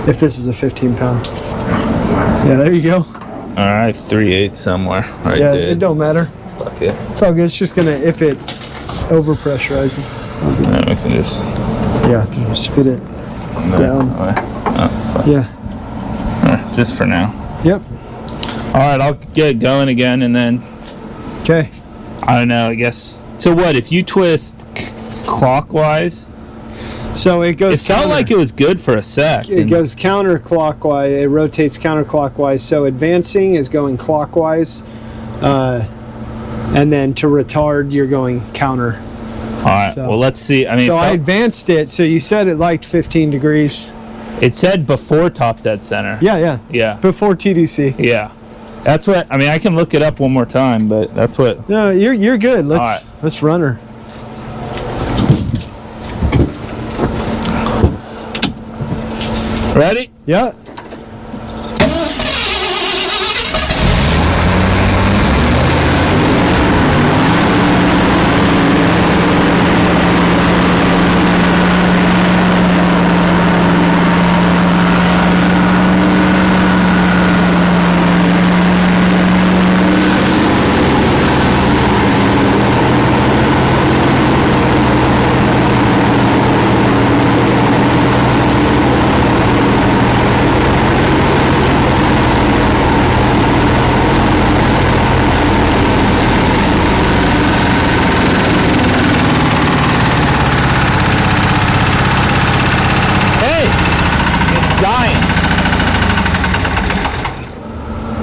If this is a 15 pound. Yeah, there you go. All right, 3/8 somewhere. Right, yeah, it don't matter. Fuck it. It's all good. It's just gonna, if it over pressurizes. Then we can just spit it down. Oh, fuck. Yeah. All right, just for now. Yep. All right, I'll get it going again, and then Okay. I don't know, I guess. So what, if you twist clockwise? So it goes. It felt like it was good for a sec. It goes counterclockwise. It rotates counterclockwise. So advancing is going clockwise, and then to retard, you're going counter. All right. So, well, let's see. I mean, so I advanced it. So you said it liked 15 degrees. It said before top dead center. Yeah. Before TDC. Yeah. That's what. I mean, I can look it up one more time, but that's what. No, you're good. Let's run her. Ready? Yeah.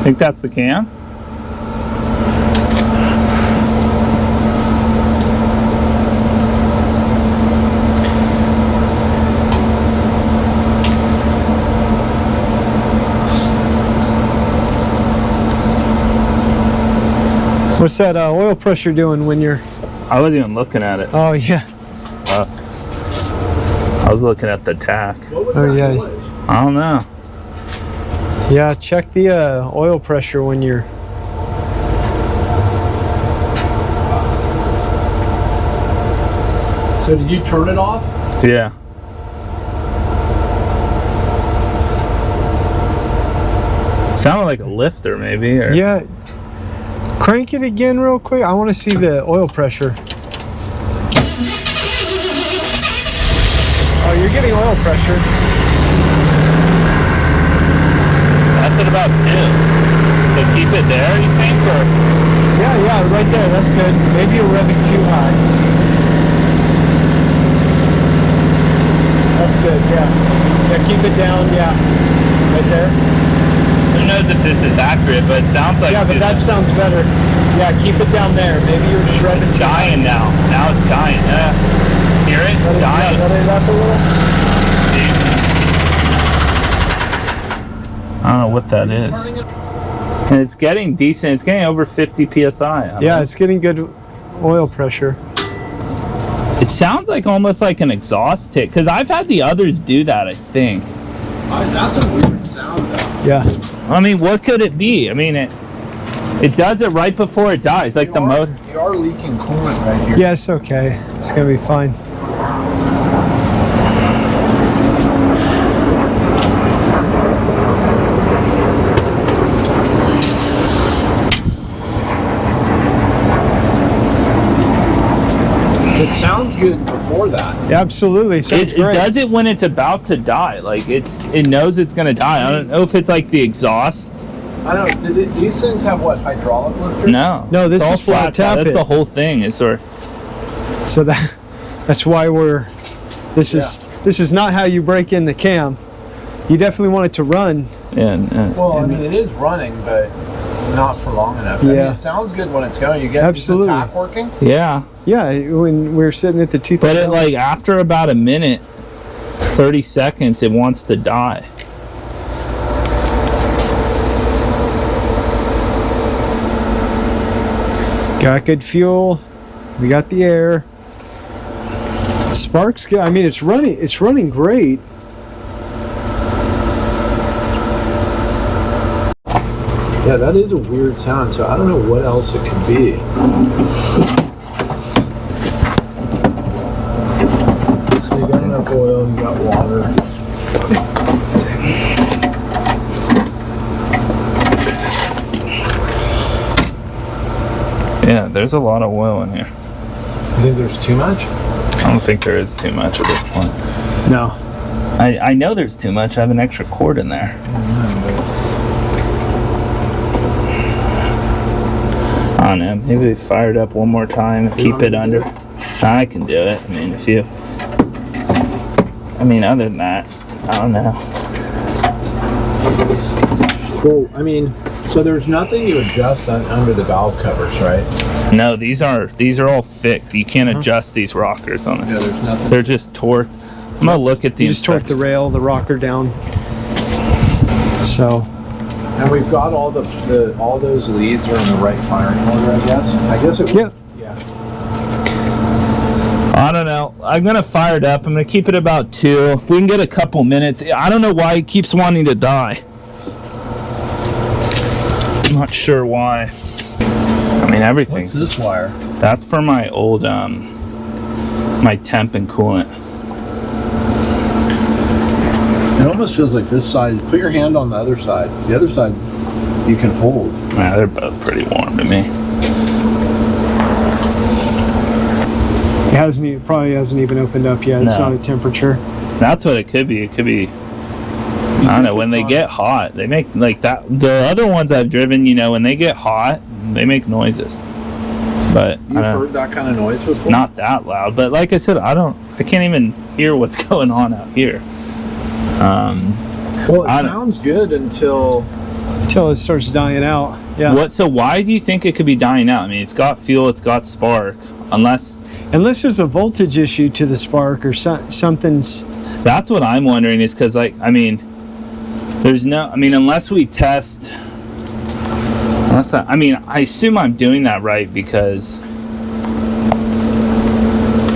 Think that's the cam? What's that oil pressure doing when you're... I wasn't even looking at it. Oh, yeah. I was looking at the tack. Oh, yeah. I don't know. Yeah, check the oil pressure when you're... So did you turn it off? Yeah. Sounded like a lifter, maybe. Or... Yeah. Crank it again real quick. I want to see the oil pressure. Oh, you're getting oil pressure. That's at about 2. So keep it there, you think, or? Yeah, right there. That's good. Maybe you're revving too high. That's good. Yeah. Yeah, keep it down. Yeah, right there. Who knows if this is accurate, but it sounds like. Yeah, but that sounds better. Yeah, keep it down there. Maybe you're just revving. It's dying now. Now it's dying. Hear it? It's dying. Let it up a little. I don't know what that is. And it's getting decent. It's getting over 50 psi. Yeah, it's getting good oil pressure. It sounds like almost like an exhaust tick, because I've had the others do that, I think. That's a weird sound, though. Yeah. I mean, what could it be? I mean, it does it right before it dies, like the motor. You are leaking coolant right here. Yeah, it's okay. It's going to be fine. It sounds good before that. Absolutely. Sounds It great. does it when it's about to die. Like it knows it's gonna die. I don't know if it's like the exhaust. I don't. These things have what, hydraulic lifters? No. No, this it's all is flat flat tap That's it. the whole thing. Is sort. So that's why this is not how you break in the cam. You definitely want it to run. Yeah. Well, I mean, it is running, but not for long enough. I mean, Yeah. it sounds good when it's going. You get Absolutely. the tap working. Yeah. Yeah, when we're sitting at the 2000. But it like after about a minute, 30 seconds, it wants to die. Got good fuel. We got the air. Spark's good. I mean, it's running great. Yeah, that is a weird sound. So I don't know what else it could be. So you got enough oil. You got water. Yeah, there's a lot of oil in here. You think there's too much? I don't think there is too much at this point. No. I know there's too much. I have an extra cord in there. I don't know. Maybe we fire it up one more time and keep it under. I can do it. I mean, other than that, I don't know. Well, I mean, so there's nothing you adjust under the valve covers, right? No, these are all fixed. You can't adjust these rockers on it. Yeah, there's nothing. They're just torqued. I'm gonna look at the You just torque the rail, the rocker down. So. And we've got all those leads are in the right firing order, I guess. I guess it. Yeah. Yeah. I don't know. I'm gonna fire it up. I'm gonna keep it about 2. If we can get a couple minutes. I don't know why it keeps wanting to die. I'm not sure why. I mean, everything's. What's this wire? That's for my old my temp and coolant. It almost feels like this side. Put your hand on the other side. The other side, you can hold. Yeah, they're both pretty warm to me. It probably hasn't even opened up yet. It's No. not a temperature. That's what it could be. It could be. I don't know. When they get hot, they make like that. The other ones I've driven, when they get hot, they make noises. But You've heard that kind of noise before? not that loud. But like I said, I can't even hear what's going on out here. Well, it sounds good until It starts dying out. Yeah. So why do you think it could be dying out? I mean, it's got fuel, it's got spark. Unless there's a voltage issue to the spark or something's. that's what I'm wondering is because unless we test. I assume I'm doing that right because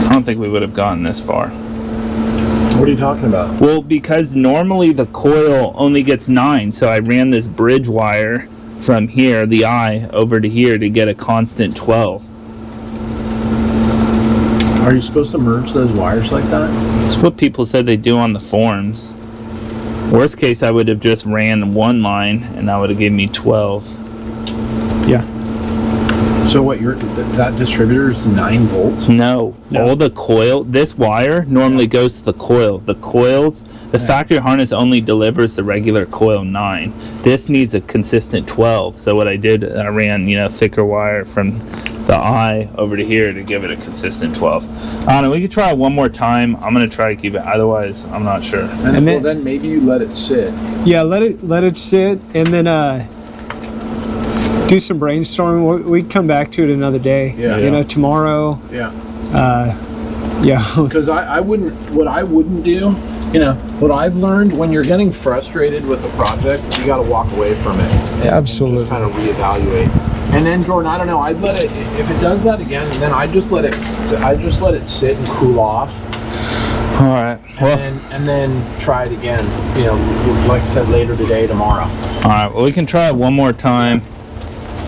I don't think we would have gotten this far. What are you talking about? Well, because normally the coil only gets 9, so I ran this bridge wire from here, the eye, over to here to get a constant 12. Are you supposed to merge those wires like that? That's what people said they do on the forums. Worst case, I would have just ran one line, and that would have given me 12. Yeah. So what? That distributor is 9 volts? No, all the coil. This wire normally goes to the coil. The coils, the factory harness only delivers the regular coil 9. This needs a consistent 12. So what I did, I ran thicker wire from the eye over to here to give it a consistent 12. I don't know. We could try it one more time. I'm gonna try to keep it. Otherwise, I'm not sure. And then maybe you let it sit. Yeah, let it sit, and then do some brainstorming. We can come back to it another day. Yeah. Tomorrow. Yeah. Yeah. Because I wouldn't. What I wouldn't do. What I've learned when you're getting frustrated with a project, you got to walk away from it. And Absolutely. just kind of reevaluate. And then Jordan, I don't know. I'd let it. If it does that again, then I just let it sit and cool off. All right. Well, And then try it again. Like I said, later today, tomorrow. all right. Well, we can try it one more time.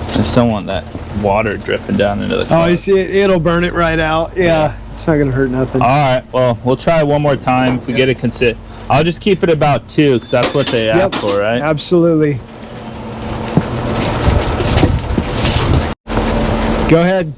I just don't want that water dripping down into the car. Oh, you see it? It'll burn it right out. Yeah. It's not gonna hurt nothing. All right. Well, we'll try it one more time. If we get it I'll just keep it about 2 because that's what they asked for, right? Absolutely. Go ahead.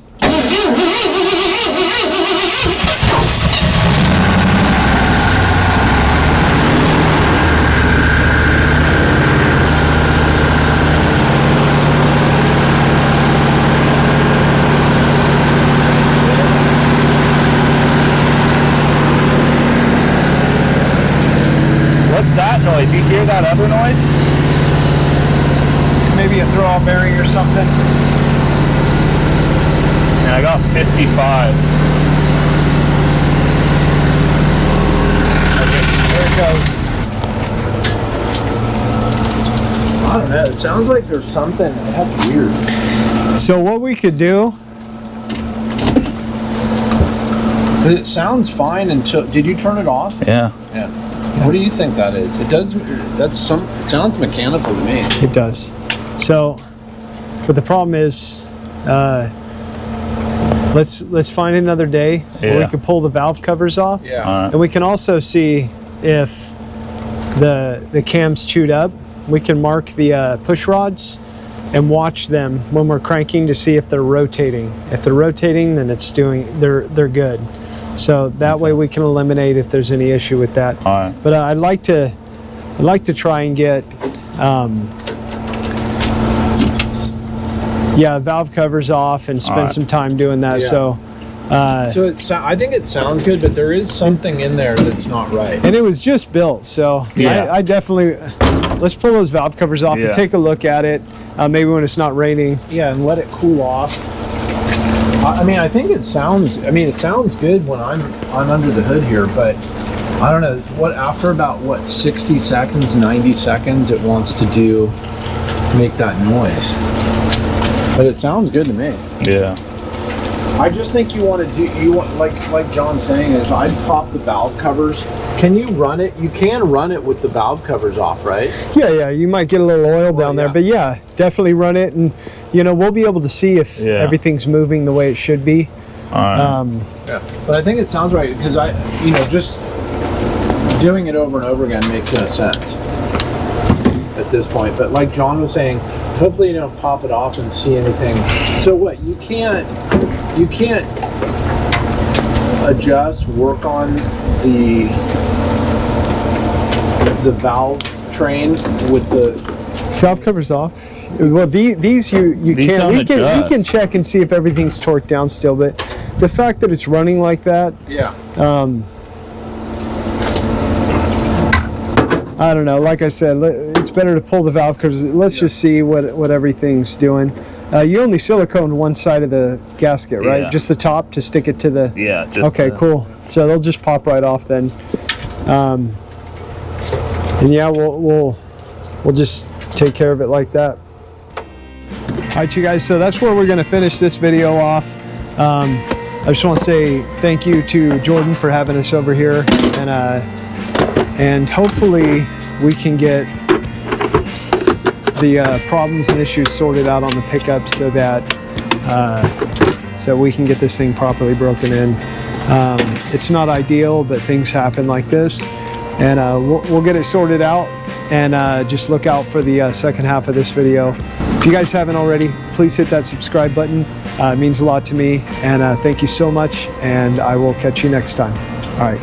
that noise? Do you hear that other noise? Maybe a throw-off bearing or something. And I got 55. Okay, there it goes. I don't know. It sounds like there's something. That's weird. So what we could do, It sounds fine until. Did you turn it off? Yeah. Yeah. What do you think that is? It does. That's some. It sounds mechanical to me. it does. So, but the problem is, let's find another day where we Yeah. can pull the valve covers off. Yeah. All right. And we can also see if the cam's chewed up. We can mark the push rods and watch them when we're cranking to see if they're rotating. If they're rotating, then they're good. So that way we can eliminate if there's any issue with that. All right. But I'd like to try and get valve covers off and spend Alright. some time doing that. Yeah. So So I think it sounds good, but there is something in there that's not right. and it was just built, so Yeah. I definitely, let's pull those valve covers off Yeah. and take a look at it. Maybe when it's not raining. Yeah, and let it cool off. I mean, I think it sounds. I mean, it sounds good when I'm under the hood here, but I don't know what after about 60 seconds, 90 seconds, it wants to make that noise. But it sounds good to me. Yeah. I just think you want like John's saying is I'd pop the valve covers. Can you run it? You can run it with the valve covers off, right? Yeah, you might get a little oil down there, yeah. but yeah, definitely run it, and we'll be able to see if Yeah. everything's moving the way it should be. All right. Yeah. But I think it sounds right because just doing it over and over again makes no sense at this point. But like John was saying, hopefully you don't pop it off and see anything. So what you can't work on the valve train with the Valve covers off. Well, these you These can don't we can adjust. check and see if everything's torqued down still, but the fact that it's running like that, yeah. I don't know. Like I said, it's better to pull the valve covers. Let's just see what everything's doing. You only silicone one side of the gasket, right? Yeah. Just the top to stick it to the. Yeah. Just Okay, cool. So they'll just pop right off then. And yeah, we'll just take care of it like that. All right, you guys. So that's where we're going to finish this video off. I just want to say thank you to Jordan for having us over here, and hopefully we can get the problems and issues sorted out on the pickup so that we can get this thing properly broken in. It's not ideal, but things happen like this, and we'll get it sorted out, and just look out for the second half of this video. If you guys haven't already, please hit that subscribe button. It means a lot to me, and thank you so much, and I will catch you next time. All right.